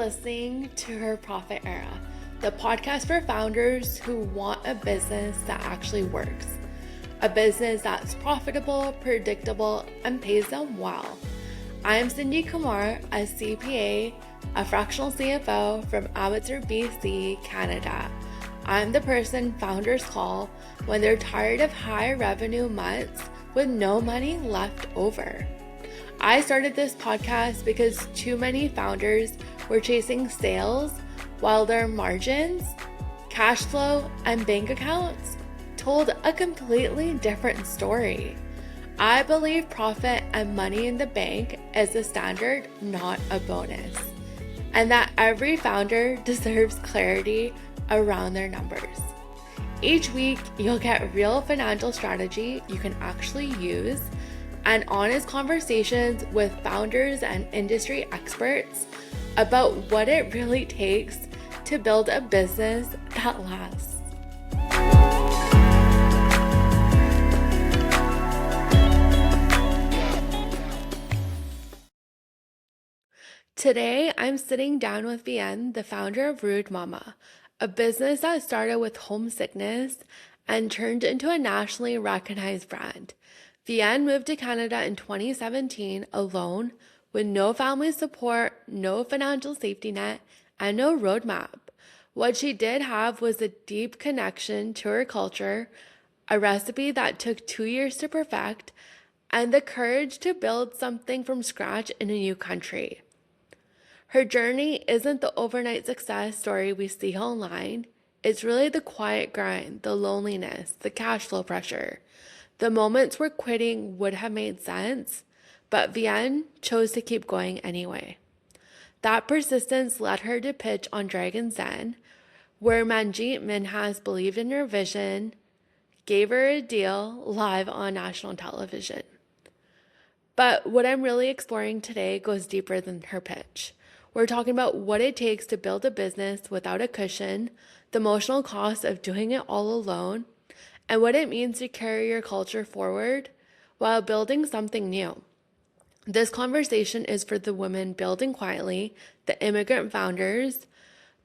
listening to Her Profit Era, the podcast for founders who want a business that actually works, a business that's profitable, predictable, and pays them well. I am Cindy Kumar, a CPA, a fractional CFO from Abbotsford, BC, Canada. I'm the person founders call when they're tired of high revenue months with no money left over. I started this podcast because too many founders were chasing sales while their margins, cash flow, and bank accounts told a completely different story. I believe profit and money in the bank is the standard, not a bonus, and that every founder deserves clarity around their numbers. Each week, you'll get real financial strategy you can actually use and honest conversations with founders and industry experts about what it really takes to build a business that lasts. Today, I'm sitting down with Viet, the founder of Rude Mama, a business that started with homesickness and turned into a nationally recognized brand. Viet moved to Canada in 2017 alone with no family support, no financial safety net, and no roadmap. What she did have was a deep connection to her culture, a recipe that took 2 years to perfect, and the courage to build something from scratch in a new country. Her journey isn't the overnight success story we see online. It's really the quiet grind, the loneliness, the cash flow pressure, the moments where quitting would have made sense, but Viet chose to keep going anyway. That persistence led her to pitch on Dragon's Den, where Manjeet Minhas believed in her vision, gave her a deal live on national television. But what I'm really exploring today goes deeper than her pitch. We're talking about what it takes to build a business without a cushion, the emotional cost of doing it all alone, and what it means to carry your culture forward while building something new. This conversation is for the women building quietly, the immigrant founders,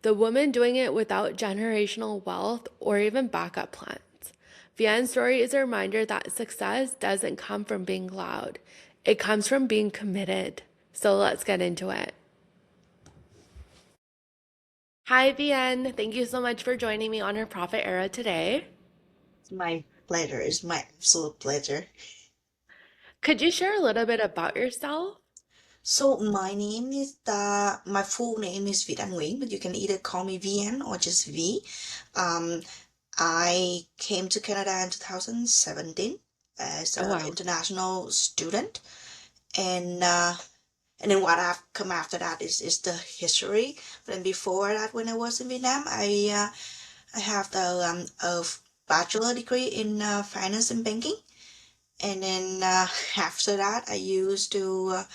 the woman doing it without generational wealth or even backup plans. Viet's story is a reminder that success doesn't come from being loud. It comes from being committed. So let's get into it. Hi, Viet. Thank you so much for joining me on Her Profit Era today. My pleasure. It's my absolute pleasure. Could you share a little bit about yourself? So my full name is Viet Nguyen, but you can either call me VN or just V. Um, I came to Canada in 2017 as Oh, an wow. international student, and and then what I've come after that is the history. But then before that, when I was in Vietnam, I have the a bachelor degree in finance and banking. And then after that, I used to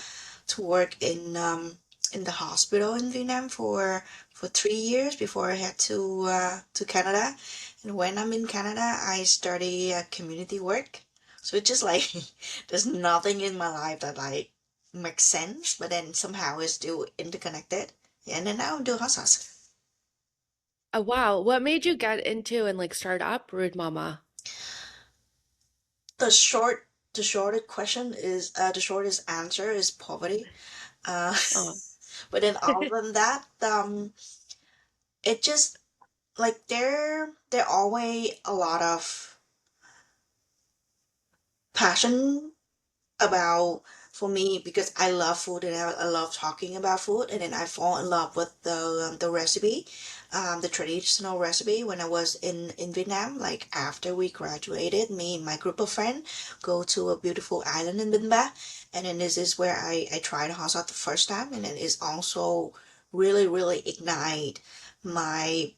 work in the hospital in Vietnam for 3 years before I had to Canada. And when I'm in Canada, I study community work. So it's just like there's nothing in my life that like makes sense, but then somehow it's still interconnected. Yeah, and then now I'm doing hot sauce. Oh, wow. What made you get into and start up Rude Mama? The short the shortest question is the shortest answer is poverty. Uh, Oh, but then other than that, it just like there always a lot of passion about for me because I love food and I love talking about food, and then I fall in love with the recipe, the traditional recipe when I was in Vietnam. Like after we graduated, me and my group of friends go to a beautiful island in Bình Ba, and then this is where I tried hot sauce the first time, and then it's also really ignite my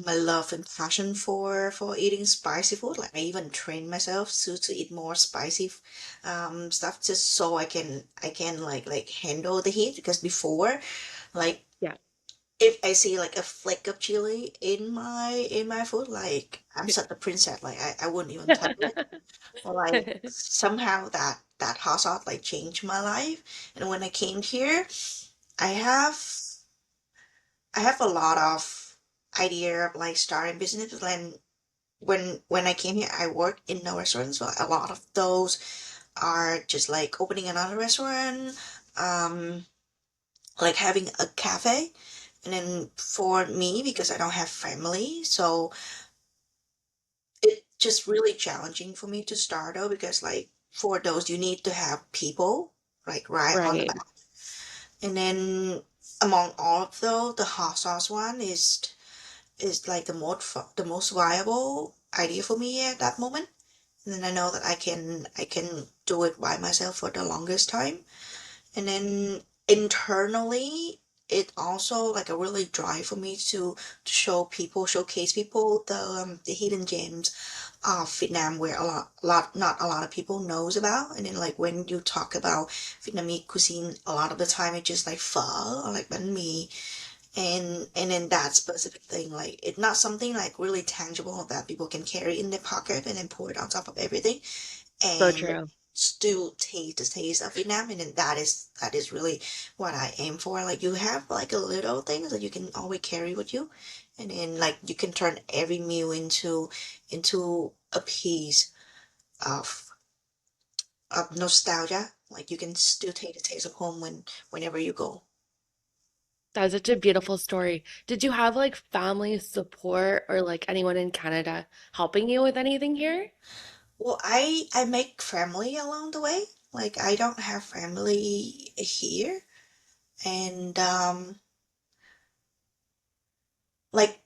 my love and passion for eating spicy food. Like I even train myself to eat more spicy stuff just so I can like handle the heat because before like yeah. if I see like a flick of chili in my food, like I'm such a princess, like I wouldn't even touch it. Or like somehow that hot sauce like changed my life. And when I came here, I have I have a lot of idea of like starting business. When when I came here, I worked in a restaurant, so a lot of those are just like opening another restaurant, um, like having a cafe. And then for me, because I don't have family, so it's just really challenging for me to start out because like for those you need to have people like right on the Right. back. And then among all of those, the hot sauce one is like the most viable idea for me at that moment. And then I know that I can do it by myself for the longest time. And then internally, it also like a really drive for me to showcase people the hidden gems of Vietnam where not a lot of people knows about. And then like when you talk about Vietnamese cuisine, a lot of the time it's just like phở or like bánh mì, and then that specific thing like it's not something like really tangible that people can carry in their pocket and then pour it on top of everything So and true. still taste the taste of Vietnam. And then that is really what I aim for. Like you have like a little things that you can always carry with you, and then like you can turn every meal into a piece of nostalgia. Like you can still take the taste of home whenever you go. That's such a beautiful story. Did you have like family support or like anyone in Canada helping you with anything here? Well, I make family along the way. Like I don't have family here, and like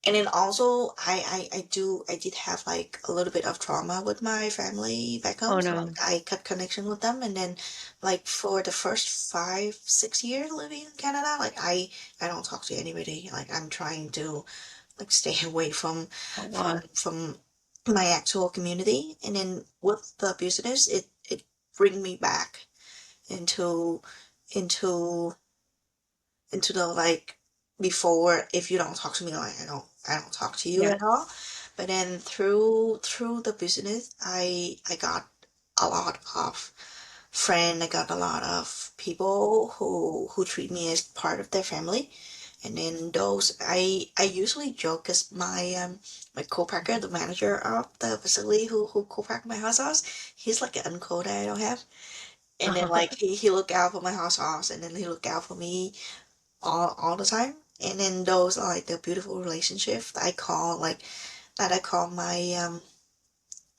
and then also I did have like a little bit of trauma with my family back Oh home, so like no. I cut connection with them, and then like for the first 5 6 years living in Canada, like I don't talk to anybody. Like I'm trying to like stay away Oh, from my actual community, and then with the business, it bring me back into into into the like before. If you don't talk to me, like I don't talk to you yeah. at all. But then through the business, I got a lot of friend. I got a lot of people who treat me as part of their family. And then those I usually joke because my co-packer, the manager of the facility who co-packed my hot sauce, he's like an uncle that I don't have. And then like he look out for my hot sauce, and then he look out for me all the time. And then those are like the beautiful relationships that I call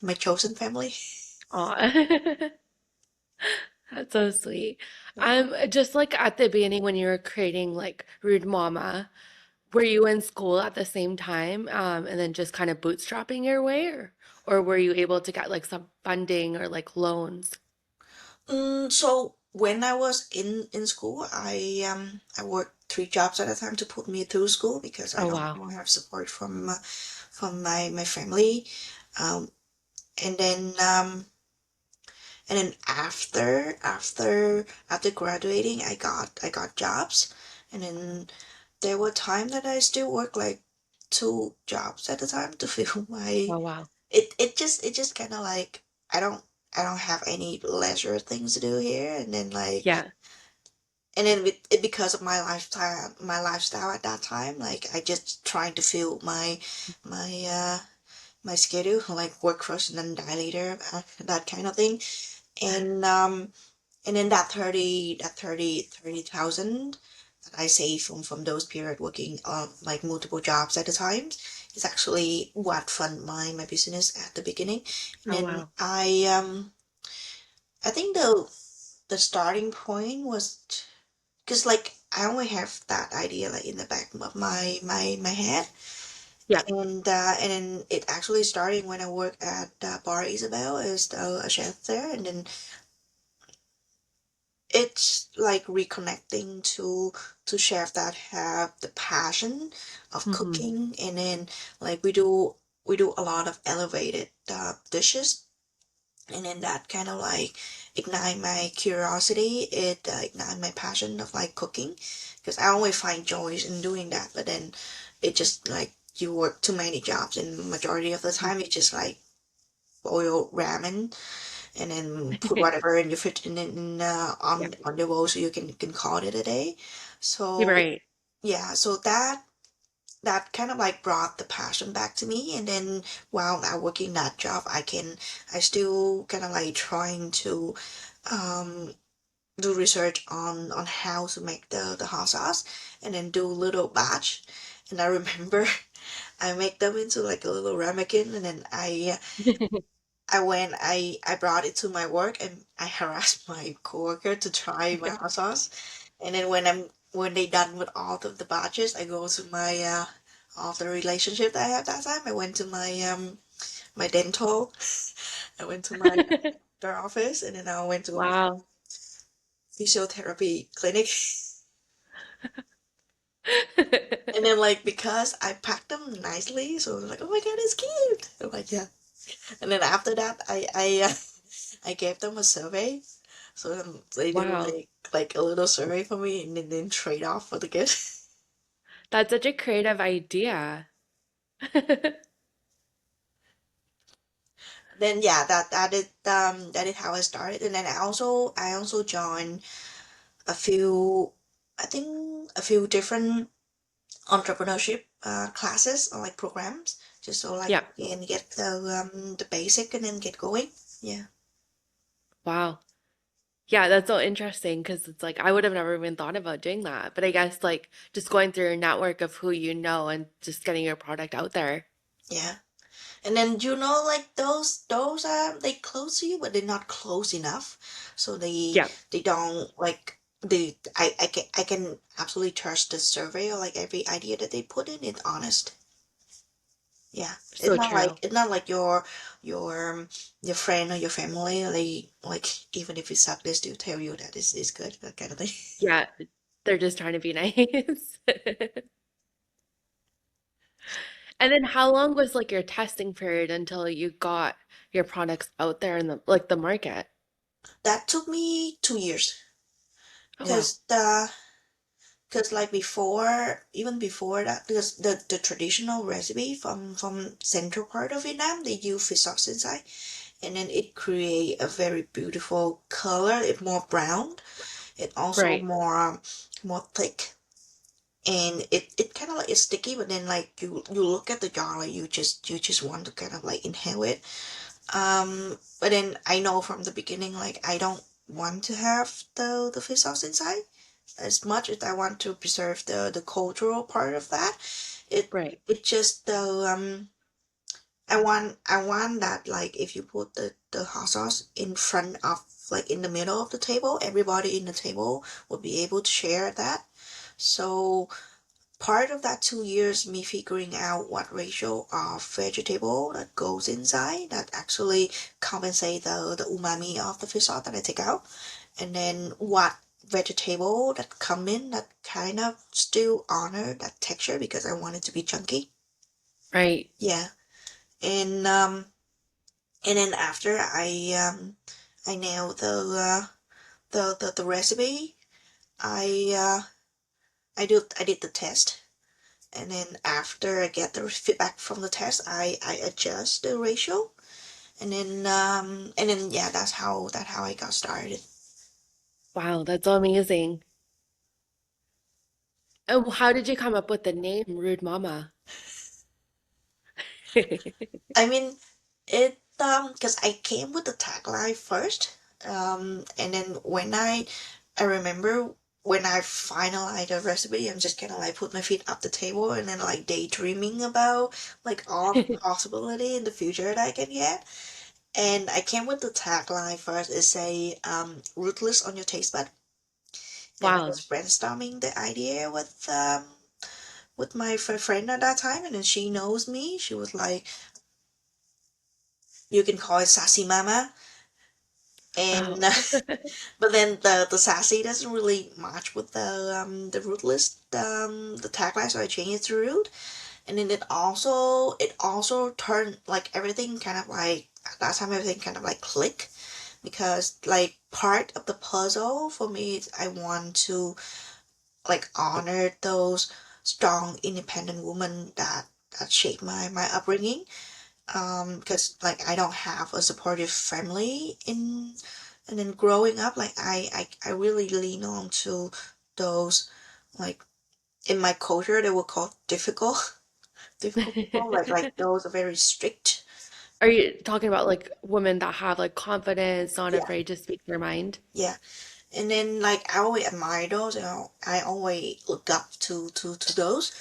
my chosen family. Aw. That's so sweet. Yeah. Just like at the beginning when you were creating like Rude Mama, were you in school at the same time, and then just kind of bootstrapping your way, or were you able to get like some funding or like loans? So when I was in school, I worked 3 jobs at a time to put me through school because Oh wow. I don't have support from my family. Um, and then after graduating, I got jobs, and then there were times that I still work like 2 jobs at a time to fill my. Oh wow. It just kind of like I don't have any leisure things to do here, and then like Yeah. and then with it because of my lifestyle at that time, like I just trying to fill my my schedule, like work first and then die later, that kind of thing. And and then that 30,000 that I save from those period working on like multiple jobs at a time is actually what fund my business at the beginning. And Oh then wow. I think the starting point was because like I only have that idea like in the back of my head, Yeah. and then it actually started when I worked at Bar Isabel as a chef there, and then it's like reconnecting to chefs that have the passion of Hmm. cooking. And then like we do a lot of elevated dishes, and then that kind of like ignite my curiosity. It ignite my passion of like cooking because I always find joys in doing that. But then it just like you work too many jobs, and majority of the time it's just like boil ramen and then put whatever in your fridge and then Yeah. on the wall so you can call it a day. You're So right. yeah, so that kind of like brought the passion back to me. And then while I working that job, I still kind of like trying to um do research on how to make the hot sauce, and then do little batch. And I remember I make them into like a little ramekin, and then I brought it to my work, and I harassed my coworker to try my hot sauce. And then when they done with all of the batches, I go to my all the relationship that I had that time. I went to my dental. I went to my doctor office, and then I went to my Wow. physiotherapy clinic. And then like because I packed them nicely, so I was like, oh my god, it's cute. I'm like, yeah. And then after that, I gave them a survey. So then they do Wow. like a little survey for me, and then trade off for the gift. That's such a creative idea. Then yeah, that is how I started. And then I also joined a few, I think a few different entrepreneurship classes or like programs, just so like Yeah. I can get the basic and then get going. Yeah. Wow. Yeah, that's so interesting because it's like I would have never even thought about doing that. But I guess like just going through your network of who you know and just getting your product out there. Yeah. And then like those are they close to you, but they're not close enough, so Yeah, they don't like I can absolutely trust the survey, or like every idea that they put in. It's honest. Yeah, so true. it's not like your friend or your family. They like even if it sucks, they still tell you that it's good, that kind of thing. Yeah, they're just trying to be nice. And then how long was like your testing period until you got your products out there in the market? That took me 2 years Oh wow. because like before, even before that, because the traditional recipe from central part of Vietnam, they use fish sauce inside, and then it create a very beautiful color. It's more brown. It also Right. more thick, and it kind of like is sticky. But then like you look at the jar, like you just want to kind of like inhale it. But then I know from the beginning, like I don't want to have the fish sauce inside. As much as I want to preserve the cultural part of that, it Right. it just I want that, like if you put the hot sauce in front of, like in the middle of the table, everybody in the table will be able to share that. So part of that 2 years, me figuring out what ratio of vegetable that goes inside that actually compensate the umami of the fish sauce that I take out, and then what vegetable that come in that kind of still honor that texture because I want it to be chunky. Right. Yeah, and then after I nailed the recipe, I I did the test. And then after I get the feedback from the test, I adjust the ratio, and then yeah, that's how I got started. Wow, that's so amazing. Oh, how did you come up with the name Rude Mama? I mean, it because I came with the tagline first, and then I remember when I finalized the recipe, I'm just kind of like put my feet up the table, and then like daydreaming about like all the possibility in the future that I can get. And I came with the tagline first. It say ruthless on your taste bud. And I Wow. was brainstorming the idea with my friend at that time, and then she knows me. She was like, you can call it sassy mama. And Oh. but then the sassy doesn't really match with the ruthless the tagline, so I changed it to rude. And then it also turned like everything kind of like at that time, everything kind of like click, because like part of the puzzle for me is I want to like honor those strong independent women that shaped my upbringing, because like I don't have a supportive family in, and then growing up, like I really lean on to those like in my culture they were called difficult difficult people, like those are very strict. Are you talking about like women that have like confidence, not Yeah, afraid to speak their mind? yeah. And then like I always admire those, you know, I always look up to those.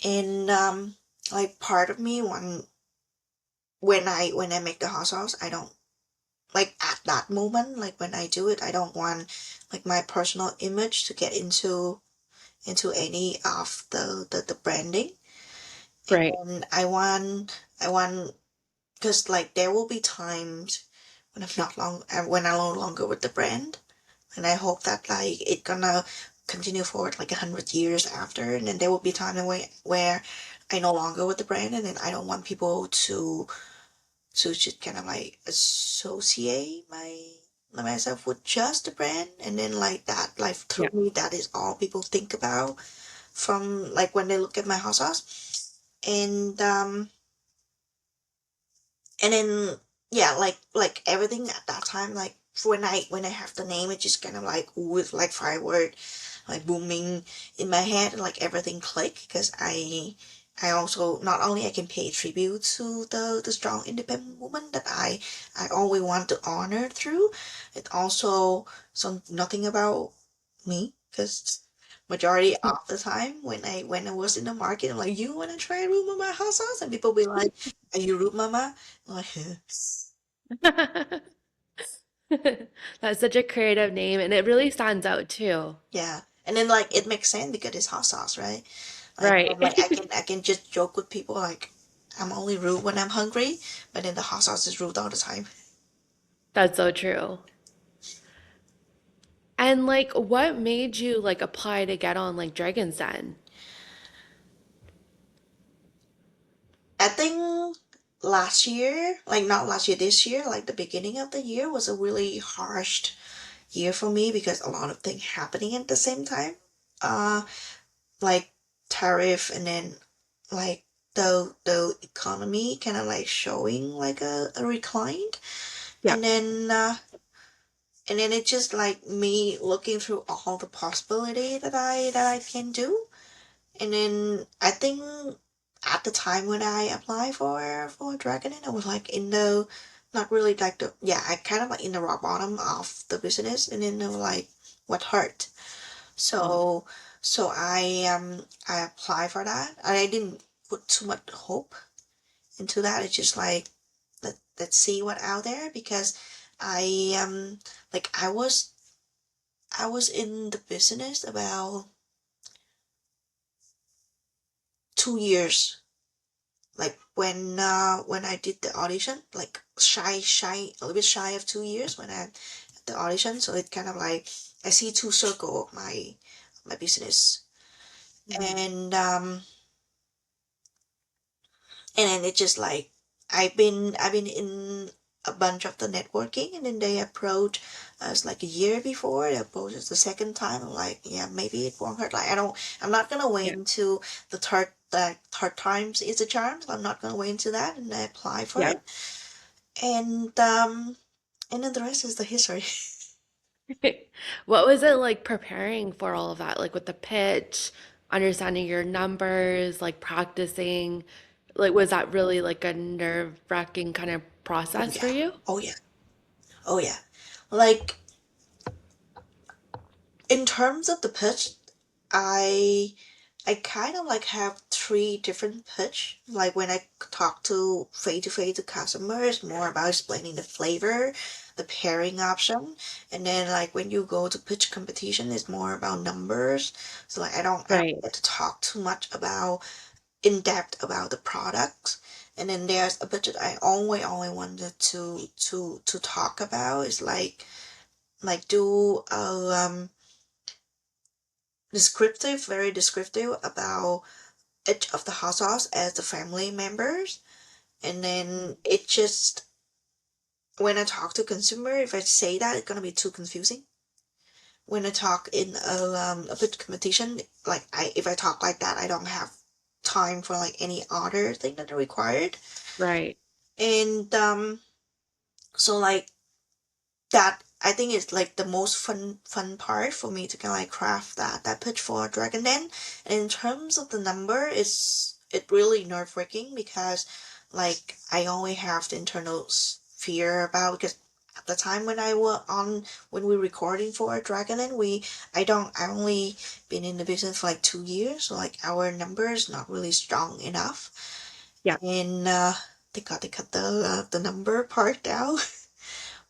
And like part of me when I make the hot sauce, I don't like at that moment, like when I do it, I don't want like my personal image to get into any of the branding. Right. And I want because like there will be times when I'm no longer with the brand, and I hope that like it gonna continue forward like 100 years after, and then there will be time where I no longer with the brand, and then I don't want people to just kind of like associate myself with just the brand, and then like that, like through Yeah. me, that is all people think about from like when they look at my hot sauce. And then yeah, like everything at that time, like when I have the name, it just kind of like with like firework like booming in my head, and like everything click because I also not only I can pay tribute to the strong independent woman that I always want to honor through it, also some nothing about me, because majority of the time when I was in the market, I'm like, you want to try root mama hot sauce, and people be like, are you root mama? I'm like, That's such a creative name and it really stands out too. yeah. And then like it makes sense because it's hot sauce, right? Like Right. I'm like I can just joke with people like I'm only rude when I'm hungry, but then the hot sauce is rude all the time. That's so true. And like what made you like apply to get on like Dragon's Den? I think last year, like not last year, this year, like the beginning of the year was a really harsh year for me because a lot of things happening at the same time. Uh, like tariff, and then like the economy kind of like showing like a recline, Yeah. and then it's just like me looking through all the possibility that I can do. And then I think at the time when I applied for Dragon Inn, I was like in the not really like the yeah, I kind of like in the rock bottom of the business, and then they were like what hurt. Oh. So I applied for that. I didn't put too much hope into that. It's just like let's see what out there, because I like I was in the business about 2 years. Like when I did the audition, like shy a little bit shy of 2 years when I had the audition. So it kind of like I see two circle of my business, Mhm. and then it just like I've been in a bunch of the networking, and then they approached us like a year before. They approached us the second time. I'm like, yeah, maybe it won't hurt. Like I'm not gonna wait Yeah. into the third times is a charm. So I'm not gonna wait into that, and I apply for Yeah. it, and then the rest is the history. What was it like preparing for all of that? Like with the pitch, understanding your numbers, like practicing? Like was that really like a nerve-wracking kind of Oh process for yeah, you? oh yeah, oh yeah. Like in terms of the pitch, I I kind of like have three different pitch. Like when I talk to face to customers, more about explaining the flavor, the pairing option, and then like when you go to pitch competition, it's more about numbers. So like I don't Right. get to talk too much about in depth about the products. And then there's a budget I only wanted to talk about is like do a descriptive, very descriptive about each of the households as the family members. And then it just, when I talk to consumer, if I say that, it's gonna be too confusing. When I talk in a bit competition, like if I talk like that, I don't have time for like any other thing that are required. Right. And so like that. I think it's like the most fun part for me to kind of like craft that pitch for Dragon Den. And in terms of the number, it really nerve-wracking because like I only have the internal fear about, because at the time when we were recording for Dragon Den, I only been in the business for like 2 years, so like our numbers not really strong enough. Yeah. And they cut the number part down.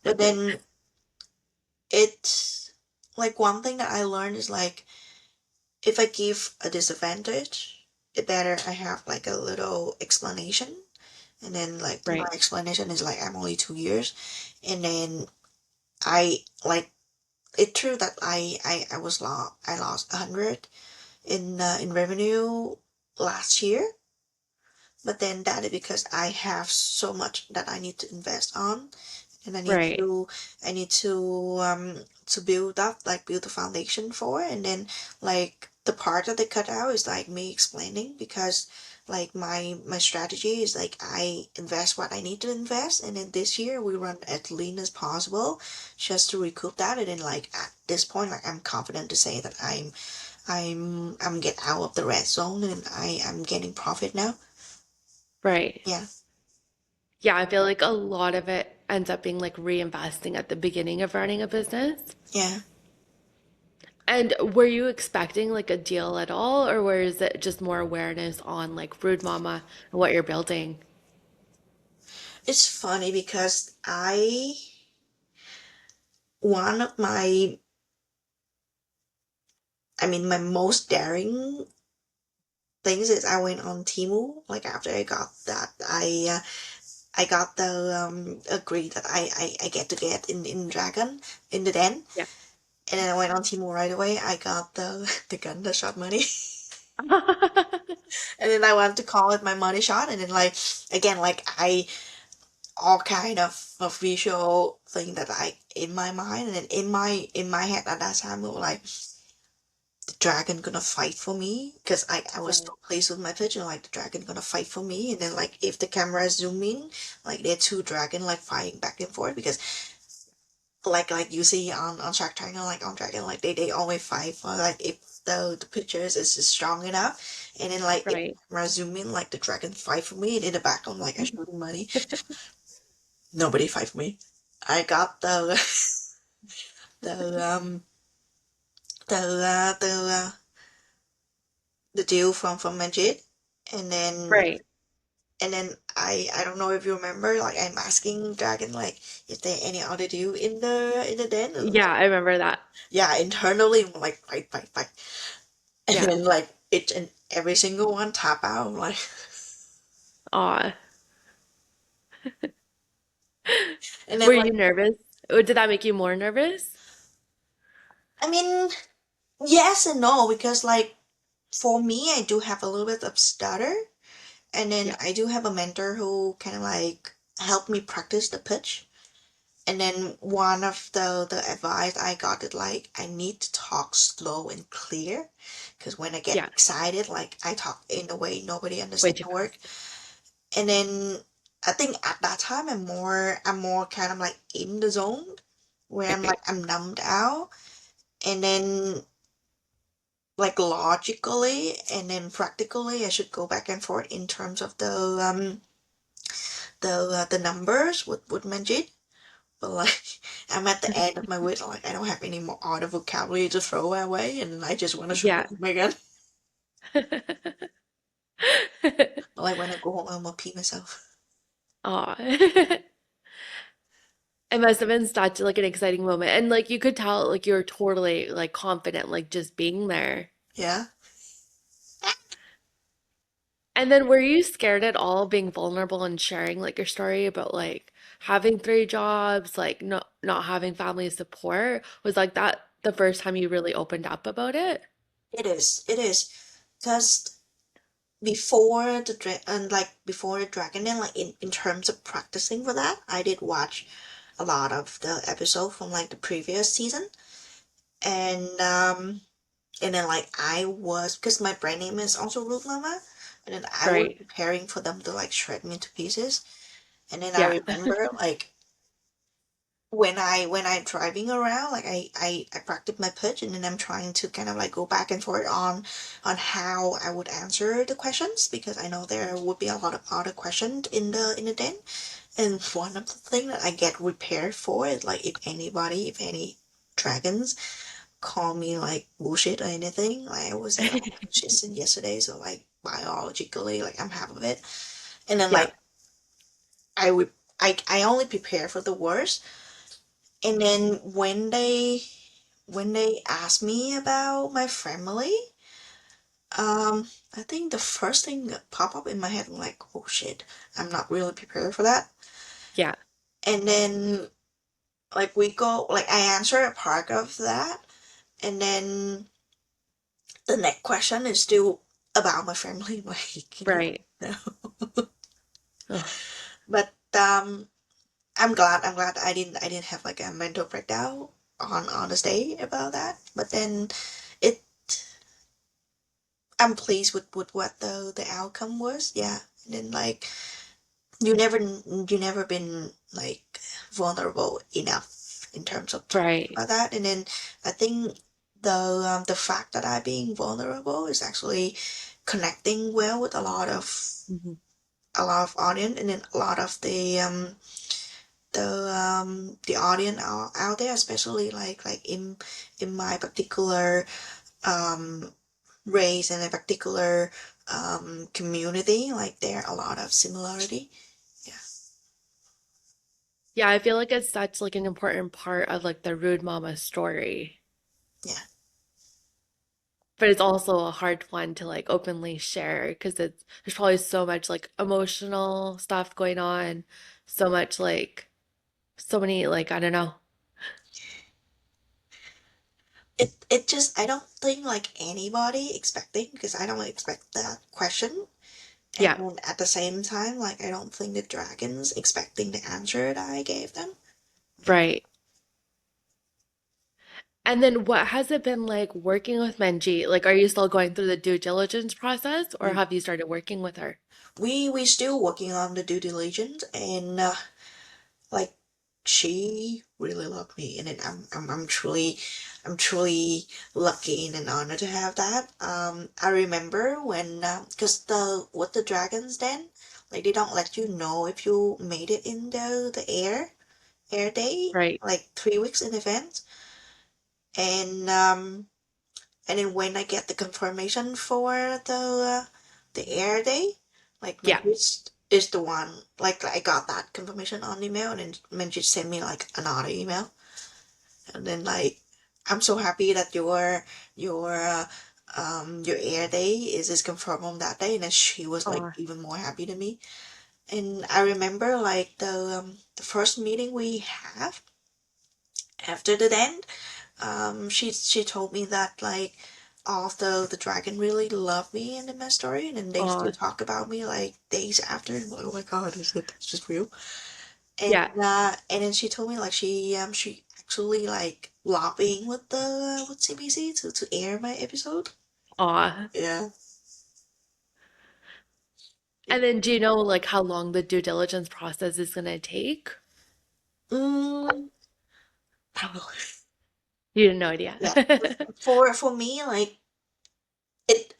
But then it's like one thing that I learned is like if I give a disadvantage, it better I have like a little explanation. And then like my Right. explanation is like I'm only 2 years. And then I like it true that I lost 100 in revenue last year. But then that is because I have so much that I need to invest on, and Right. I need to build up, like build the foundation for it. And then like the part that they cut out is like me explaining, because like my strategy is like I invest what I need to invest, and then this year we run as lean as possible just to recoup that. And then like at this point, like I'm confident to say that I'm get out of the red zone and I'm getting profit now. Right. Yeah. Yeah, I feel like a lot of it ends up being like reinvesting at the beginning of running a business. Yeah. And were you expecting like a deal at all, or was it just more awareness on like Rude Mama and what you're building? It's funny because one of my most daring things is I went on Temu, like after I got that, I got the agree that I get to get in Dragon, in the den. Yeah. And then I went on Temu right away. I got the gun that shot money. And then I wanted to call it my money shot. And then like again, like I all kind of visual thing that I in my mind, and then in my head at that time we were like the dragon gonna fight for me, because I was so Right. pleased with my pitch, and like the dragon gonna fight for me. And then like if the camera zoom in, like there are two dragon like fighting back and forth, because like you see on Shark Tank, like on Dragon, like they always fight for like if the pictures is strong enough. And then like if Right. the camera zoom in, like the dragon fight for me, and in the back I'm like I shooting money. Nobody fight for me. I got the the deal from Majid. And then Right. I don't know if you remember, like I'm asking Dragon like is there any other deal in the den. And Yeah, like I remember that. yeah, internally I'm like fight. And Yeah. then like it and every single one tap out. I'm like Aw. and then Were like you nervous? Or did that make you more nervous? I mean yes and no, because like for me I do have a little bit of stutter. And then Yeah. I do have a mentor who kind of like helped me practice the pitch. And then one of the advice I got is like I need to talk slow and clear, because when I get Yeah. excited, like I talk in a way nobody Way understands too my work. fast. And then I think at that time I'm more kind of like in the zone, where Right. I'm numbed out. And then like logically and then practically I should go back and forth in terms of the numbers with Manjit. But like I'm at the end of my wit, like I don't have any more other vocabulary to throw away, and I just want to shoot Yeah. with my gun. But like when I go home, I'm gonna pee myself. Aw. It must have been such like an exciting moment. And like you could tell like you were totally like confident, like just being there. Yeah, And then were you scared at all being vulnerable and sharing like your story about like having three jobs, like not having family support? Was like that the first time you really opened up about it? it is. It is, because before before the Dragon Den, like in terms of practicing for that, I did watch a lot of the episode from like the previous season. And then like I was, because my brand name is also Root Mama, and then I was Right. preparing for them to like shred me into pieces. And then I Yeah. remember like when I'm driving around, like I practice my pitch, and then I'm trying to kind of like go back and forth on how I would answer the questions, because I know there would be a lot of other questions in the den. And one of the things that I get prepared for is like, if any dragons call me like bullshit or anything, like I would say, oh, shit since yesterday, so like biologically, like I'm half of it. And then Yeah, like I would I only prepare for the worst. And then when they ask me about my family, I think the first thing that pop up in my head, I'm like, oh shit, I'm not really prepared for that. yeah, And then like we go, like I answer a part of that, and then the next question is still about my family. Like, can you? right. No. Oh, But I'm glad I didn't have like a mental breakdown on the day about that. But then it I'm pleased with what the outcome was. Yeah. And then like you never been like vulnerable enough in terms of talking right. about that. And then I think the fact that I being vulnerable is actually connecting well with Mhm. a lot of audience, and then a lot of the audience out there, especially like in my particular um race and a particular community, like there are a lot of similarity. Yeah. Yeah, I feel like it's such like an important part of like the Rude Mama story. Yeah. But it's also a hard one to like openly share because it's there's probably so much like emotional stuff going on, so much like so many like I don't know. It just, I don't think like anybody expecting, because I don't expect that question. Yeah, And at the same time, like I don't think the dragons expecting the answer that I gave them. Yeah. right. And then what has it been like working with Menji? Like, are you still going through the due diligence process or Mm. have you started working with her? We still working on the due diligence, and like she really loved me, and then I'm truly lucky and an honor to have that. I remember when because the what the dragons then, like they don't let you know if you made it in the air day Right. like 3 weeks in advance. And then when I get the confirmation for the air day, like Yeah. Manjit is the one, like I got that confirmation on email, and then Manjit sent me like another email. And then like I'm so happy that your air day is confirmed on that day. And then she was like Oh, even more happy than me. And I remember like the first meeting we have after the end, she told me that like although the dragon really loved me and in my story, and then they still oh, talk about me like days after, and I'm like, oh my god, is it just real? yeah. And then she told me like she actually like lobbying with CBC to air my episode. Aw. Yeah. And then do you know like how long the due diligence process is gonna take? Mm, probably. You have no idea. Yeah. For me, like it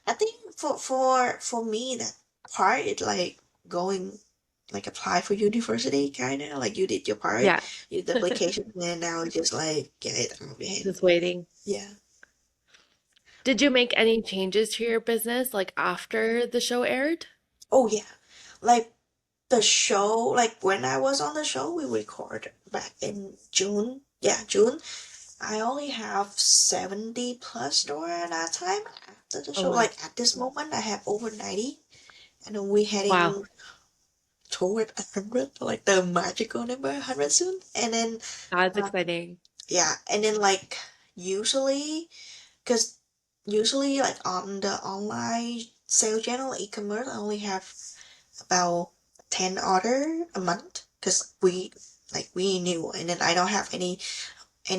I think for me that part is like going like apply for university kind of like you did your part, Yeah, you did the application, and now just like get it out of your hand. just waiting. Yeah. Did you make any changes to your business like after the show aired? Oh yeah. Like the show, like when I was on the show, we record back in June. Yeah, June. I only have 70 plus store at that time. After the Oh show, wow. like at this moment, I have over 90, and then we Wow, heading toward 100, like the magical number 100 soon. And then, that's uh, exciting. yeah, and then like usually, because usually like on the online sales channel e-commerce, I only have about 10 order a month, because we new, and then I don't have any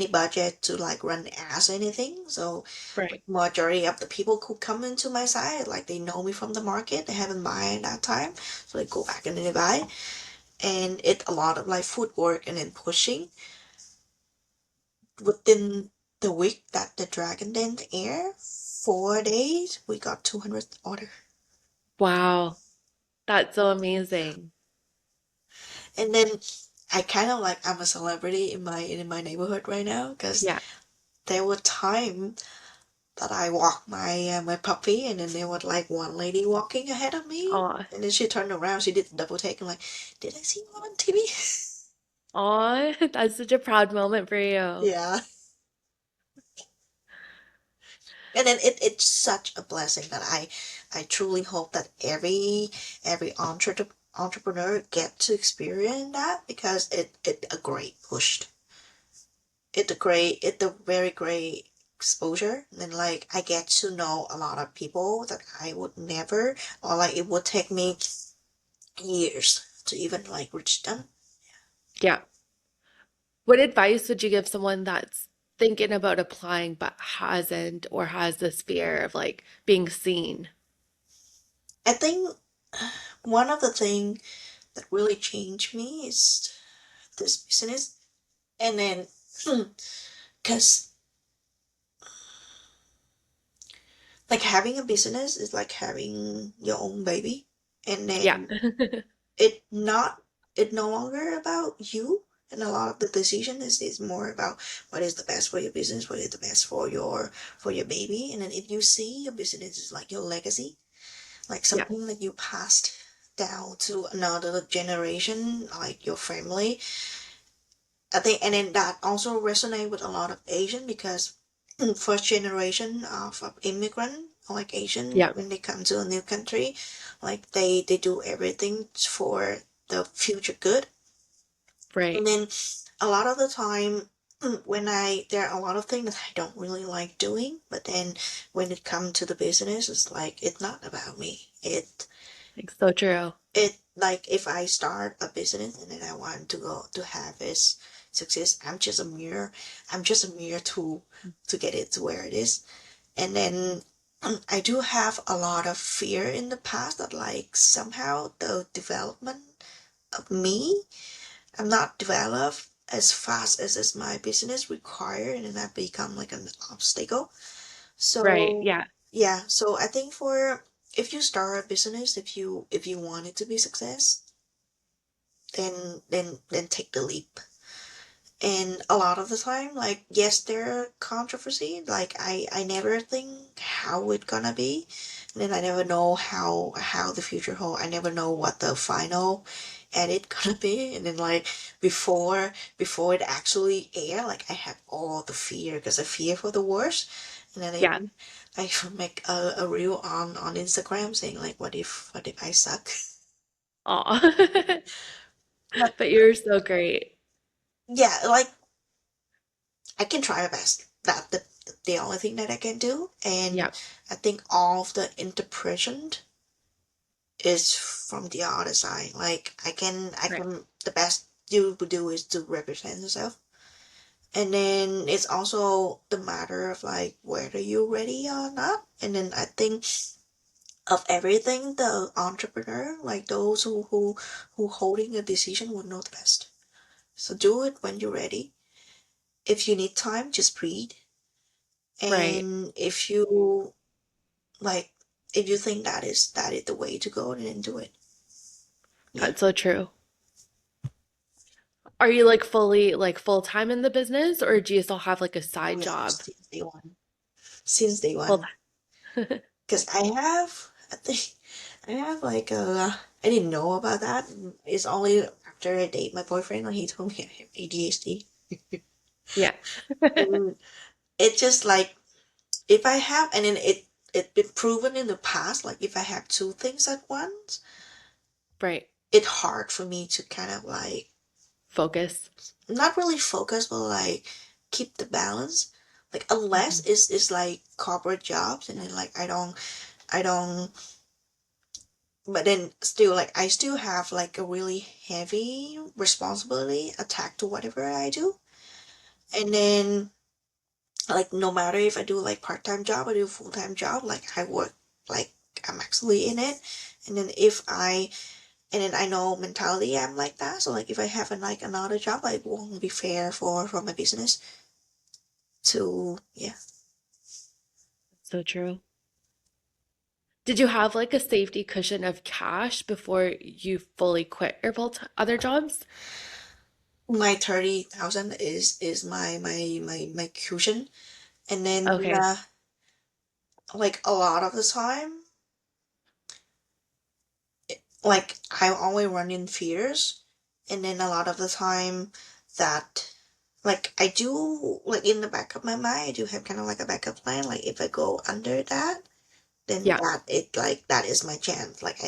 budget to like run ads or anything. So Right. majority of the people who come into my site, like they know me from the market, they haven't buy at that time, so they go back and they buy. and it's a lot of like footwork and then pushing. Within the week that the Dragon Den air, 4 days, we got 200 order. Wow. That's so amazing. And then I kind of like I'm a celebrity in my neighborhood right now because Yeah. there were time that I walked my puppy, and then there was like one lady walking ahead of me, Aw. and then she turned around, she did the double take and like, did I see you on TV? Aw. That's such a proud moment for you. Yeah. And then it's such a blessing that I truly hope that every entrepreneur get to experience that because it a great push. It's a very great exposure. And like I get to know a lot of people that I would never, or like it would take me years to even like reach them. Yeah. What advice would you give someone that's thinking about applying but hasn't or has this fear of like being seen? I think one of the things that really changed me is this business. And then because like having a business is like having your own baby, and Yeah. then it not it no longer about you, and a lot of the decision is more about what is the best for your business, what is the best for your baby. And then if you see your business is like your legacy, like Yeah. something that you passed down to another generation, like your family. I think, and then that also resonate with a lot of Asian because first generation of immigrant, like Asian, Yeah. when they come to a new country, like they do everything for the future good. And Right. then a lot of the time when there are a lot of things that I don't really like doing, but then when it comes to the business, it's like it's not about me. Like so true. It like if I start a business and then I want to go to have its success, I'm just a mere tool to get it to where it is. And then I do have a lot of fear in the past that like somehow the development of me, I'm not developed as fast as my business require, and then I become like an obstacle. Right. So Yeah. yeah, so I think for if you start a business, if you want it to be success, then take the leap. And a lot of the time, like yes, there are controversy. Like I never think how it gonna be, and then I never know how the future hold. I never know what the final edit gonna be, and then like before it actually air, like I have all the fear because I fear for the worst, and then Yeah. I make a reel on Instagram saying like what if I suck. Aw. But But you're so great. yeah, like I can try my best. That the only thing that I can do, and Yeah. I think all of the interpretation is from the other side. Like I Right. can the best you would do is to represent yourself, and then it's also the matter of like whether you're ready or not. And then I think of everything, the entrepreneur, like those who holding a decision would know the best. So do it when you're ready. If you need time, just breathe. Right. And if you like, if you think that is the way to go, then do it. Yeah. That's so true. Are you like fully like full time in the business or do you still have like a Oh side yeah, job? since day one. Since day Full one. time. Because I think I have like I didn't know about that. It's only after I date my boyfriend when he told me I have ADHD. Yeah. And it just like if I have, and then it been proven in the past, like if I have two things at once, Right. it's hard for me to kind of like Focus. not really focus, but like keep the balance. Like unless Mhm. it's like corporate jobs, and then like I don't. But then still, like I still have like a really heavy responsibility attached to whatever I do, and then like no matter if I do like part time job or do full time job, like I work like I'm actually in it, and then if I And then I know mentality I'm like that. So like if I have like another job, like, it won't be fair for my business to, yeah. So true. Did you have like a safety cushion of cash before you fully quit your both other jobs? My 30,000 is my cushion. And then Okay. like a lot of the time, like I'm always running fears. And then a lot of the time that like I do, like in the back of my mind, I do have kind of like a backup plan. Like if I go under that, then Yeah. that is my chance. Like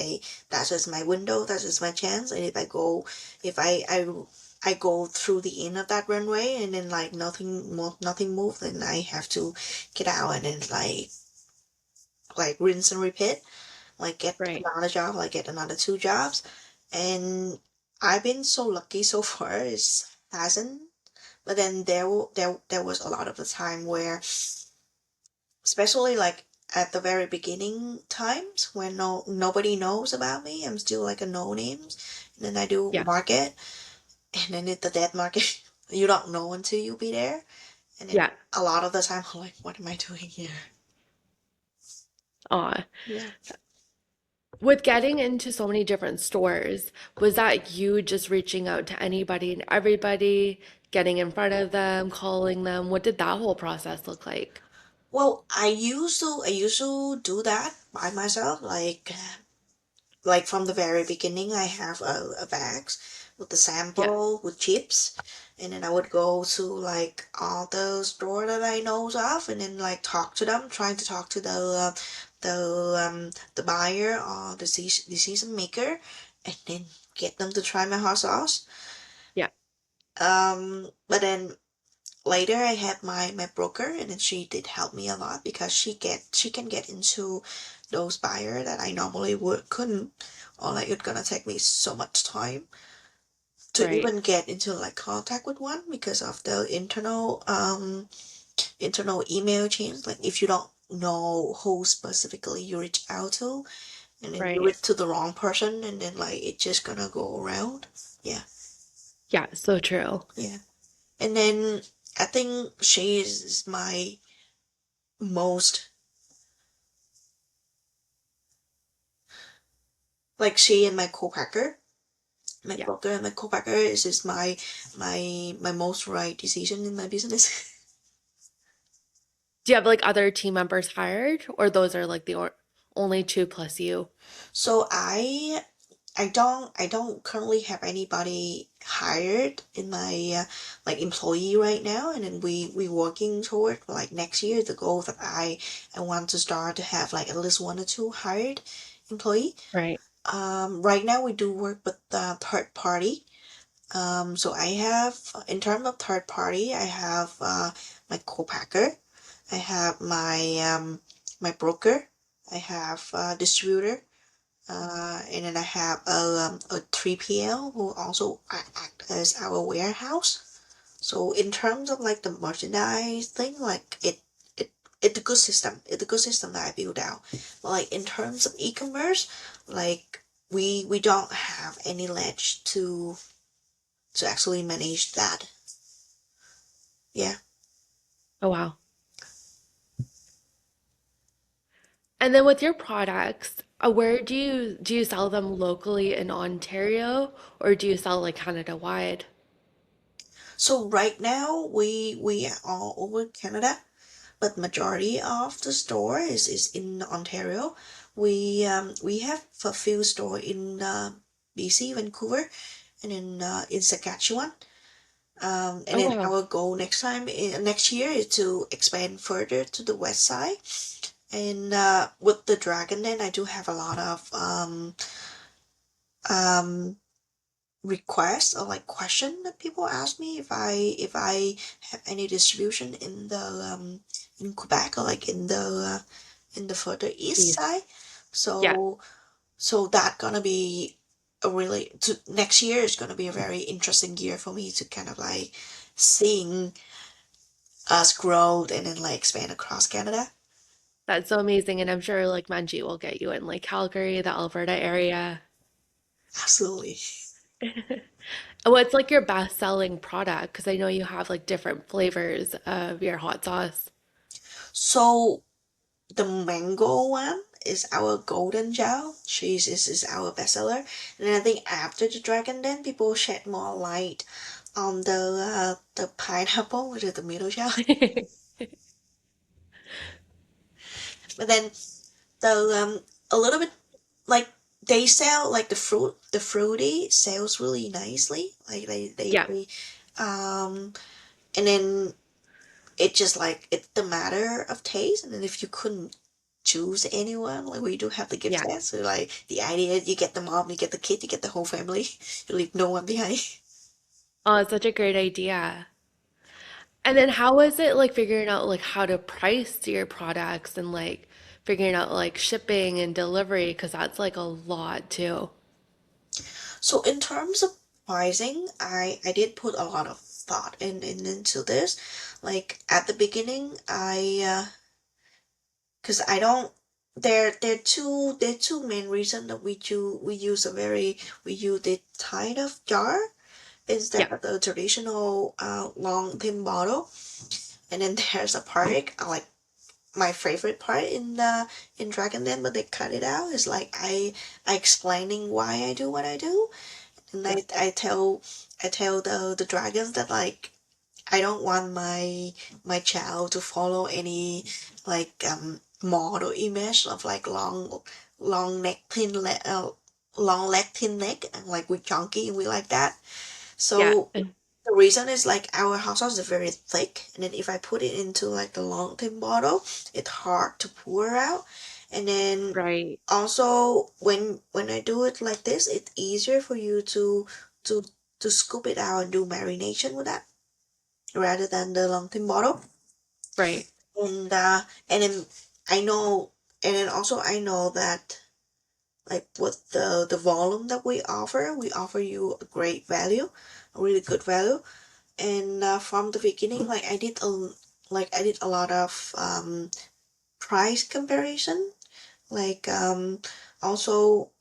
that's just my window, that's just my chance. And if I go, if I go through the end of that runway and then like nothing moves, then I have to get out and then like rinse and repeat, like get Right. another job, like get another two jobs. And I've been so lucky so far. It hasn't. But then there was a lot of the time where, especially like at the very beginning times when nobody knows about me, I'm still like a no names. And then I do Yeah. market, and then it's the dead market. You don't know until you be there. And then Yeah. a lot of the time I'm like, what am I doing here? Aw. Yeah. With getting into so many different stores, was that you just reaching out to anybody and everybody, getting in front of them, calling them? What did that whole process look like? Well, I used to do that by myself, like from the very beginning. I have a bags with the Yeah. sample with chips, and then I would go to like all the store that I knows of, and then like talk to them, trying to talk to the buyer or the season maker, and then get them to try my hot sauce. Yeah. But then later I had my broker, and then she did help me a lot because she can get into those buyer that I normally would couldn't, or like it's gonna take me so much time to Right. even get into like contact with one because of the internal email chains. Like if you don't know who specifically you reach out to, and then you Right. reach to the wrong person, and then like it's just gonna go around. Yeah. Yeah. So true. Yeah. And then I think she is my most, like she and my co-packer, my Yeah. broker and my co-packer is just my most right decision in my business. Do you have like other team members hired, or those are like the only two plus you? So I don't currently have anybody hired in my like employee right now, and then we working toward like next year the goal that I want to start to have like at least one or two hired employee. Right. Right now we do work with the third party. So I have, in terms of third party, I have my co-packer, I have my broker, I have distributor, and then I have a 3PL who also act as our warehouse. So in terms of like the merchandise thing, like it's a good system. It's a good system that I built out. But like in terms of e-commerce, like we don't have any ledge to actually manage that. Yeah. Oh, wow. And then with your products, where do you sell them locally in Ontario, or do you sell like Canada wide? So right now we are all over Canada, but majority of the store is in Ontario. We have a few store in BC, Vancouver, and in Saskatchewan. And Oh, then wow. our goal next year is to expand further to the west side. And with the Dragon Den, I do have a lot of um requests or like question that people ask me if I have any distribution in Quebec or like in the further east East. side. Yeah, So that gonna be a really to next year is gonna be a very interesting year for me to kind of like seeing us grow and then like expand across Canada. that's so amazing. And I'm sure like Manji will get you in like Calgary, the Alberta area. Absolutely. What's like your best-selling product? Because I know you have like different flavors of your hot sauce. So the mango one is our golden gel. Cheese is our bestseller. And then I think after the dragon den, people shed more light on the pineapple, which is the middle gel. But then the a little bit like they sell like the fruity sells really nicely. Like Yeah, they and then it just like it's the matter of taste. And then if you couldn't choose anyone, like we do have the gift yeah. set, so like the idea is you get the mom, you get the kid, you get the whole family, you leave no one behind. Oh, it's such a great idea. And then how was it like figuring out like how to price your products and like figuring out like shipping and delivery? Because that's like a lot too. So in terms of pricing, I did put a lot of thought into this. Like at the beginning, because I don't there are two main reasons that we use a very we use the kind of jar instead Yeah, of the traditional long thin bottle. And then there's a part like my favorite part in Dragon Den, but they cut it out. Is like I explaining why I do what I do, and yeah, I tell the dragons that like I don't want my child to follow any like model image of like long neck thin leg long leg thin neck and like we chunky and we like that. yeah. So the reason is like our hot sauce is very thick, and then if I put it into like the long thin bottle, it's hard to pour out. And then Right, also when I do it like this, it's easier for you to to scoop it out and do marination with that rather than the long thin bottle. right, And then I know, and then also I know that like with the volume that we offer you a great value, a really good value. And from the beginning, like I did a lot of price comparison. Like also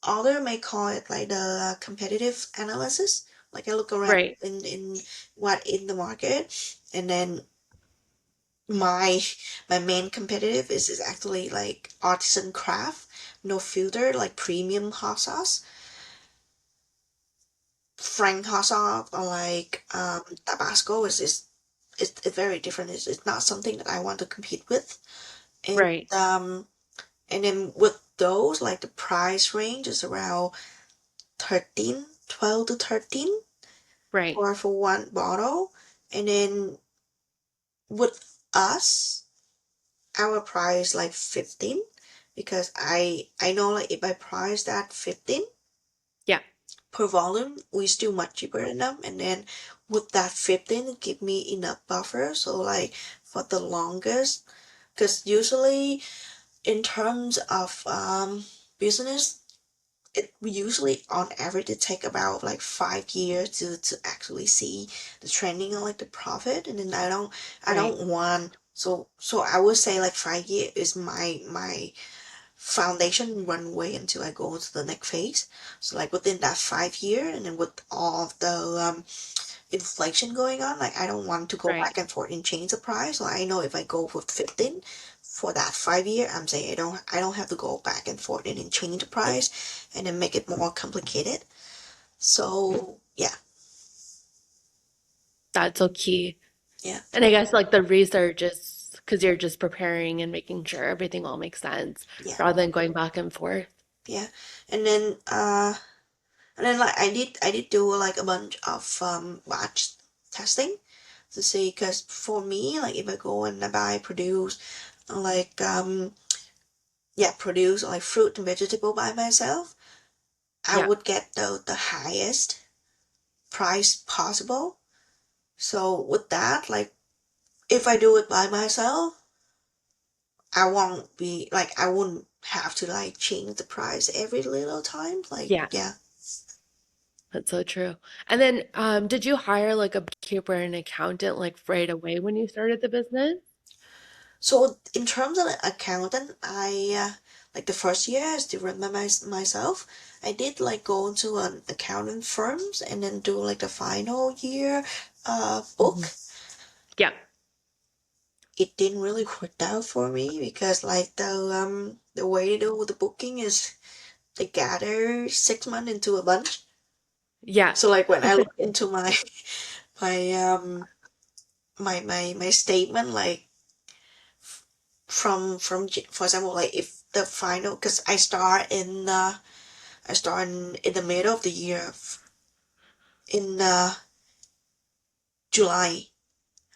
other may call it like the competitive analysis. Like I look around right, in what in the market, and then my my main competitive is actually like artisan craft, no filter, like premium hot sauce, frank hot sauce, or like Tabasco it's very different. It's not something that I want to compete with. And right, and then with those, like the price range is around 12 to 13 right. for one bottle. And then with us, our price like 15 because I know like if I price that 15 Yeah, per volume, we still much cheaper than them. And then with that 15, give me enough buffer. So like for the longest, because usually in terms of business, it usually on average it take about like 5 years to actually see the trending and like the profit. And then I right, don't want so I would say like 5 years is my foundation runway until I go to the next phase. So like within that 5 year, and then with all of the inflation going on, like I don't want to go right. back and forth and change the price. So I know if I go with 15 for that 5 year, I'm saying I don't have to go back and forth and then change the price and then make it more complicated. So yeah, That's so key. yeah, And I guess like the research is because you're just preparing and making sure everything all makes sense yeah, rather than going back and forth. yeah. And then like I did do like a bunch of batch testing to see, because for me like if I go and I buy produce like yeah, produce like fruit and vegetable by myself, I Yeah, would get the highest price possible. So with that, like if I do it by myself, I won't be like I wouldn't have to like change the price every little time. Like yeah, yeah. that's so true. And then, did you hire like a bookkeeper and accountant like right away when you started the business? So in terms of the accountant, I like the first year, I still remember myself. I did like go to an accounting firms and then do like the final year book. Mhm. Yeah. It didn't really work out for me because like the way they do the booking is they gather 6 months into a bunch. Yeah. So like when I look into my my statement, like for example, like if the final, because I start in the middle of the year in July.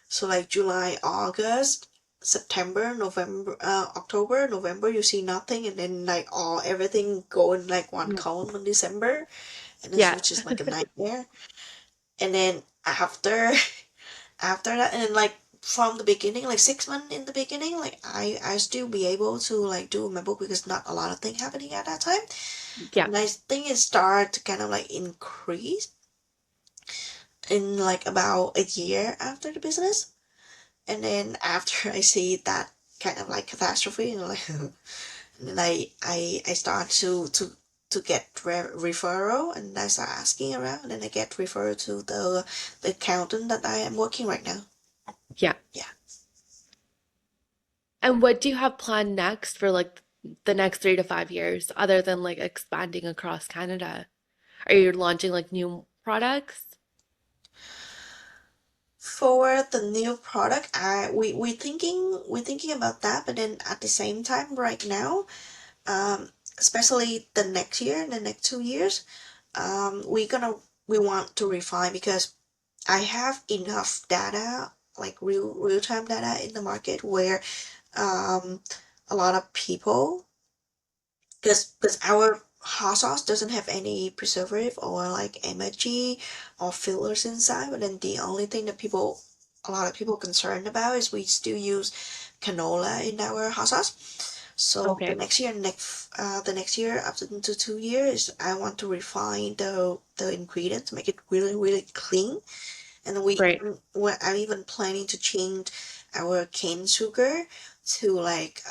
So like July, August, September, November, October, November, you see nothing, and then like all everything go in like one Mm. column in December, and this Yeah. which is like a nightmare. And then after that, and then like from the beginning, like 6 months in the beginning, like I still be able to like do my book because not a lot of thing happening at that time. Yeah. And I think it started to kind of like increase in like about a year after the business. And then after I see that kind of like catastrophe, you know, like, and then I start to get referral, and I start asking around, and then I get referred to the accountant that I am working right now. Yeah. Yeah. And what do you have planned next for like the next 3 to 5 years, other than like expanding across Canada? Are you launching like new products? For the new product, we thinking about that, but then at the same time, right now, especially the next year, the next 2 years, we want to refine because I have enough data, like real time data in the market where um a lot of people, because our hot sauce doesn't have any preservative or like MSG or fillers inside, but then the only thing that a lot of people concerned about is we still use canola in our hot sauce. So Okay. the next year after the 2 years, I want to refine the ingredients, make it really clean, and Right. I'm even planning to change our cane sugar to like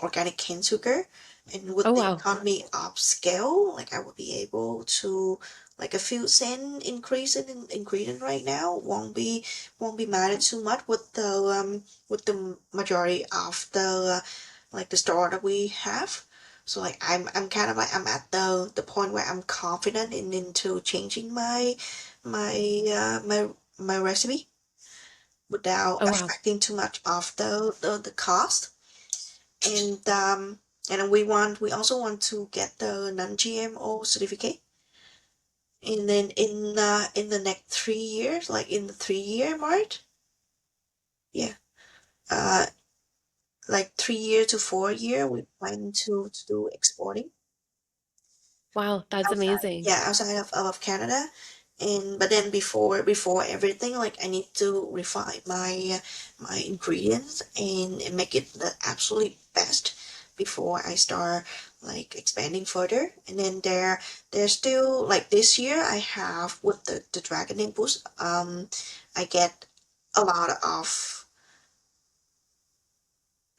organic cane sugar. And with Oh, the wow. economy of scale, like I would be able to like a few cent increase in ingredient right now won't be mattered too much with the majority of the like the store that we have. So like I'm kind of like I'm at the point where I'm confident in into changing my recipe without Oh, wow. affecting too much of the cost. And we also want to get the non-GMO certificate. And then in the next 3 years, like in the 3 year mark, yeah, uh like 3 year to 4 year, we plan to do exporting Wow, that's outside, amazing. yeah, outside of Canada. And but then before everything, like I need to refine my ingredients and make it the absolute best before I start like expanding further. And then there's still like this year I have with the Dragon Ink Boost, I get a lot of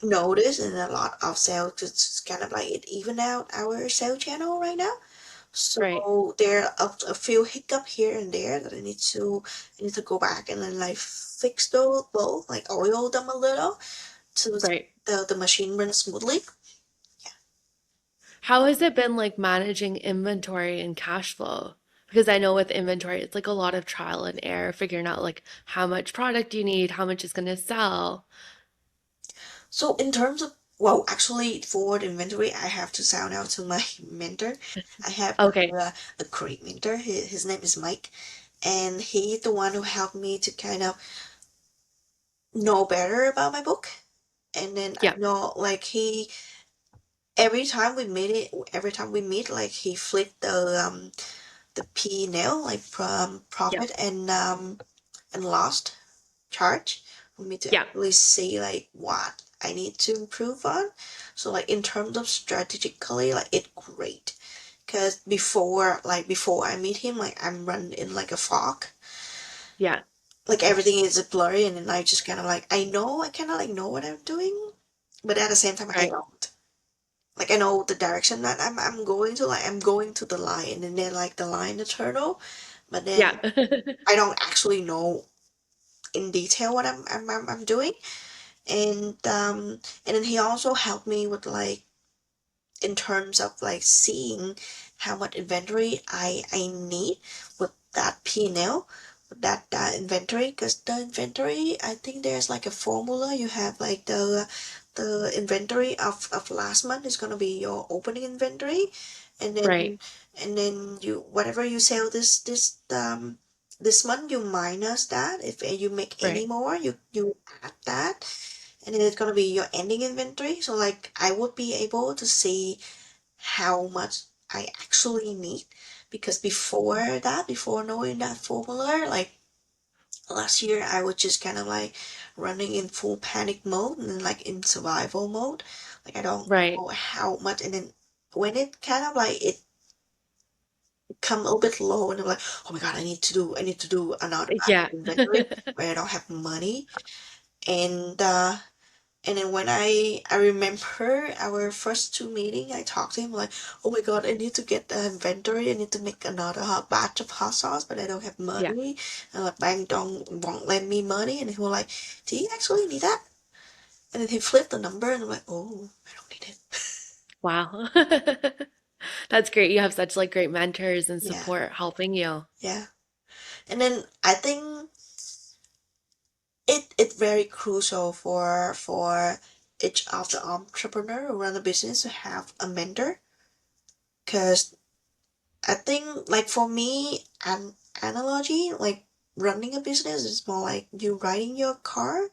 notice and a lot of sales, it's kind of like it even out our sale channel right now. Right. So there are a few hiccup here and there that I need to go back and then like fix those both, like oil them a little to Right. the machine run smoothly. How has it been like managing inventory and cash flow? Because I know with inventory, it's like a lot of trial and error, figuring out like how much product you need, how much is going to sell. So in terms of, well, actually for the inventory, I have to shout out to my mentor. I have Okay. a great mentor. His name is Mike, and he's the one who helped me to kind of know better about my book. And then I Yeah. know like he every time we meet, like he flipped the P&L, like from Yeah. profit and loss chart for me to Yeah. actually see like what I need to improve on. So like in terms of strategically, like it's great. Cause before I meet him, like I'm running in like a fog. Yeah. Like everything is blurry, and then I just kind of like I kind of like know what I'm doing, but at the same time I Right. don't. Like I I know the direction that I'm going to. Like I'm going to the line, and then like the line, the turtle, but Yeah. then I don't actually know in detail what I'm doing. And then he also helped me with like in terms of like seeing how much inventory I need with that P&L, with that inventory, because the inventory, I think there's like a formula. You have like the inventory of last month is gonna be your opening inventory, and Right. then you whatever you sell this month, you minus that. If you make any Right. more, you add that, and then it's gonna be your ending inventory. So like I would be able to see how much I actually need, because before that, before knowing that formula, like last year I was just kind of like running in full panic mode and like in survival mode. Like I don't Right. know how much, and then when it kind of like it come a little bit low and I'm like, oh my God, I need to do another Yeah. inventory where I don't have money. And then when I remember our first two meeting, I talked to him like, oh my God, I need to get the inventory. I need to make another hot batch of hot sauce, but I don't have Yeah. money. And the bank don't won't lend me money. And he was like, do you actually need that? And then he flipped the number, and I'm like, oh, I don't need it. Wow. That's great. You have such like great mentors and Yeah, support helping you. yeah. And then I think it's very crucial for each of the entrepreneur who run a business to have a mentor, because I think like for me, an analogy like running a business is more like you riding your car,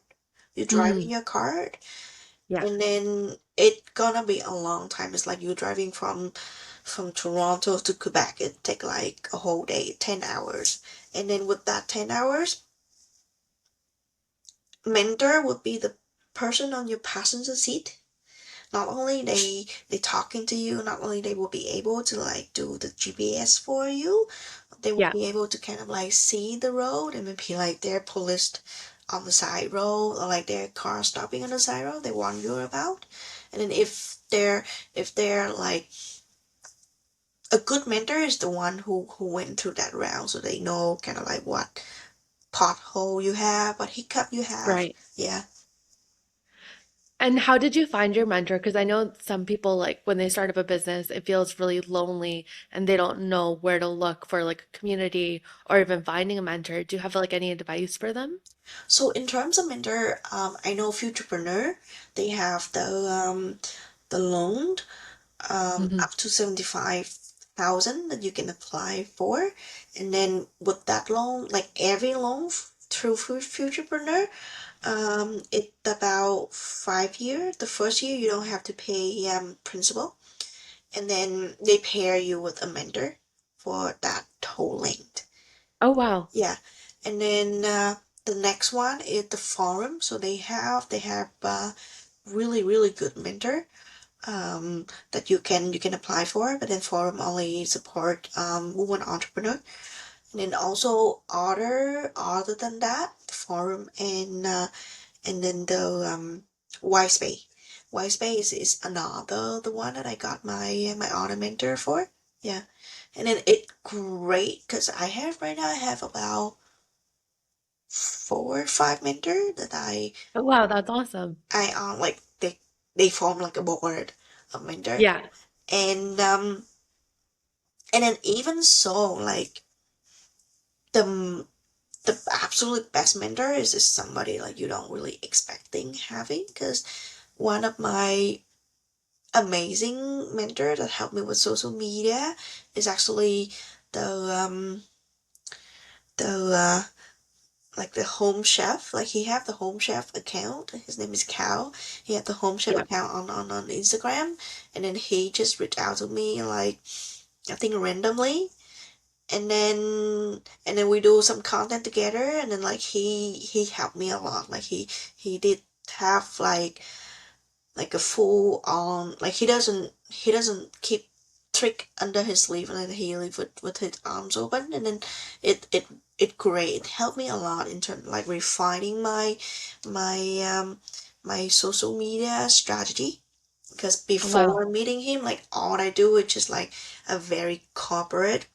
you driving Mm, your car, yeah. and then it gonna be a long time. It's like you driving from Toronto to Quebec. It take like a whole day, 10 hours, and then with that 10 hours, mentor would be the person on your passenger seat. Not only they talking to you, not only they will be able to like do the GPS for you, they will Yeah. be able to kind of like see the road, and maybe like they're policed on the side road, or like their car stopping on the side road they warn you about. And then if they're like a good mentor is the one who went through that route, so they know kind of like what pothole you have, what hiccup you have. Right. Yeah. And how did you find your mentor? Because I know some people, like when they start up a business, it feels really lonely and they don't know where to look for like a community or even finding a mentor. Do you have like any advice for them? So in terms of mentor, I know Futurepreneur, they have the loan Hmm. up to 75,000 that you can apply for, and then with that loan, like every loan through Futurepreneur, it's about 5 years. The first year you don't have to pay principal, and then they pair you with a mentor for that whole length. Oh, wow. Yeah, and then the next one is the forum. So they have really good mentor that you can apply for, but then forum only support women entrepreneur. And then also other than that, the forum and then the Wisepay. Wisepay is another the one that I got my other mentor for. Yeah, and then it great because I have about 4 or 5 mentor that Oh, wow. That's awesome. I like they form like a board of mentor, Yeah. and then even so like the the absolute best mentor is somebody like you don't really expecting having, because one of my amazing mentor that helped me with social media is actually the the like the home chef. Like he have the home chef account. His name is Cal. He had the home chef Yeah. account on Instagram, and then he just reached out to me like I think randomly, and then we do some content together, and then like he helped me a lot. Like he did have like a full on, like he doesn't keep trick under his sleeve, and then he leave with his arms open, and then it great. It helped me a lot in terms like refining my my social media strategy, because Wow. before meeting him, like all I do is just like a very corporate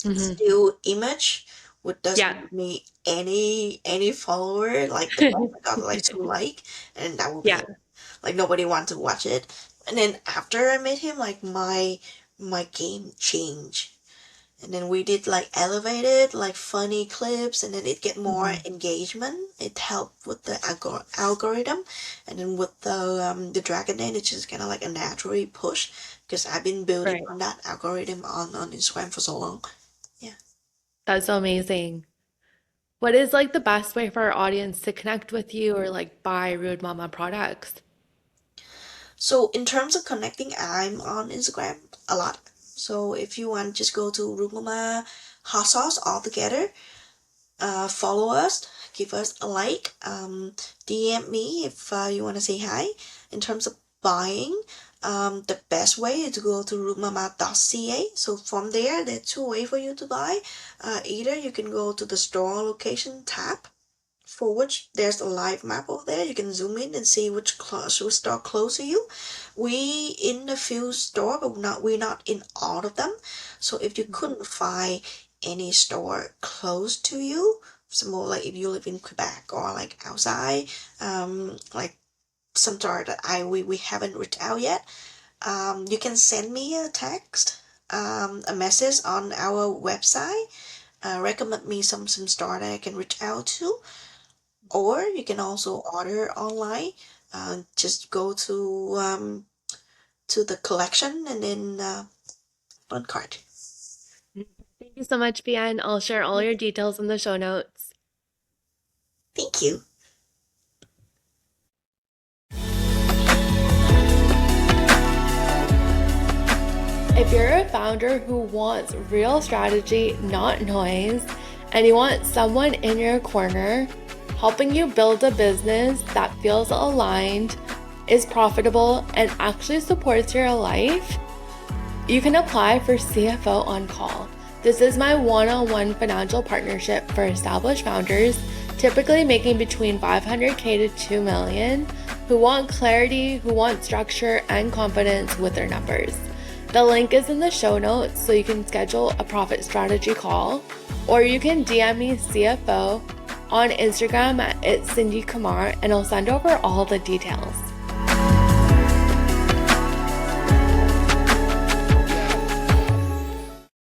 Hmm. still image, which doesn't Yeah. give me any follower. Like the best I got like 2 like, and that will be Yeah. it. Like nobody wants to watch it. And then after I met him, like my game changed. And then we did like elevated, like funny clips, and then it get more Hmm. engagement. It helped with the algorithm, and then with the Dragon Den, it's just kind of like a naturally push because I've been building Right. on that algorithm on Instagram for so long. Yeah. That's so amazing. What is like the best way for our audience to connect with you or like buy Rude Mama products? So in terms of connecting, I'm on Instagram a lot. So if you want, just go to Rumama Hot Sauce all together. Follow us, give us a like, DM me if you want to say hi. In terms of buying, the best way is to go to rootmama.ca. So from there, there are two ways for you to buy. Either you can go to the store location tab, for which there's a live map over there. You can zoom in and see which store close to you. We in a few store, but we're not in all of them. So if you couldn't find any store close to you, some more like if you live in Quebec or like outside, like some store that we haven't reached out yet, you can send me a text, a message on our website. Recommend me some store that I can reach out to, or you can also order online. Just go to the collection and then one cart. Thank you so much, Bien. I'll share all your details in the show notes. Thank you. If you're a founder who wants real strategy, not noise, and you want someone in your corner helping you build a business that feels aligned, is profitable, and actually supports your life, you can apply for CFO on Call. This is my one-on-one financial partnership for established founders, typically making between $500K to $2 million, who want clarity, who want structure and confidence with their numbers. The link is in the show notes, so you can schedule a profit strategy call, or you can DM me CFO on Instagram at @CindyKamar, and I'll send over all the details.